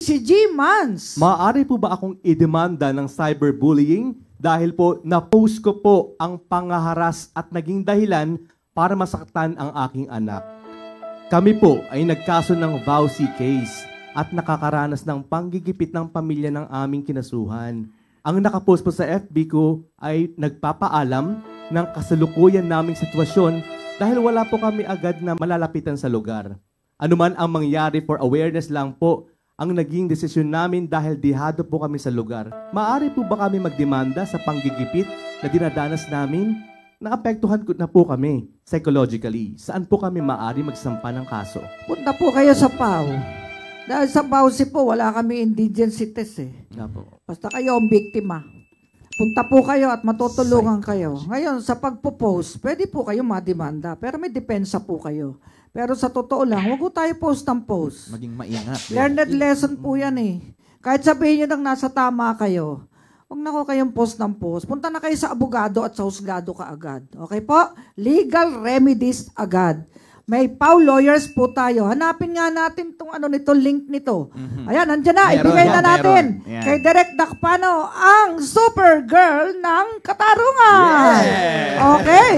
Si G-Mans. Maaari po ba akong idemanda ng cyberbullying dahil po na-post ko po ang pangaharas at naging dahilan para masaktan ang aking anak. Kami po ay nagkaso ng vowsy case at nakakaranas ng panggigipit ng pamilya ng aming kinasuhan. Ang nakapost po sa FB ko ay nagpapaalam ng kasalukuyan naming sitwasyon dahil wala po kami agad na malalapitan sa lugar. Ano man ang mangyari, for awareness lang po ang naging desisyon namin dahil dihado po kami sa lugar. Maaari po ba kami magdemanda sa panggigipit na dinadanas namin? Naapektuhan na po kami psychologically. Saan po kami maaari magsampa ng kaso? Punta po kayo sa PAW. Dahil sa PAWC po, wala kami indigensities eh. Nga po. Basta kayo ang biktima. Punta po kayo at matutulungan kayo. Ngayon, sa pagpo-post, pwede po kayo mademanda, pero may depensa po kayo. Pero sa totoo lang, huwag po tayo post ng post. Maging maingat. Learned lesson po yan eh. Kahit sabihin nyo nang nasa tama kayo, huwag na ko kayong post ng post. Punta na kayo sa abogado at sa husgado kaagad. Okay po? Legal remedies agad. May PAW lawyers po tayo. Hanapin nga natin itong link nito. Ayan, nandiyan na. Ibigay na natin. Kay Direk Dakpano, ang super girl ng Katarungan. Yeah. Okay.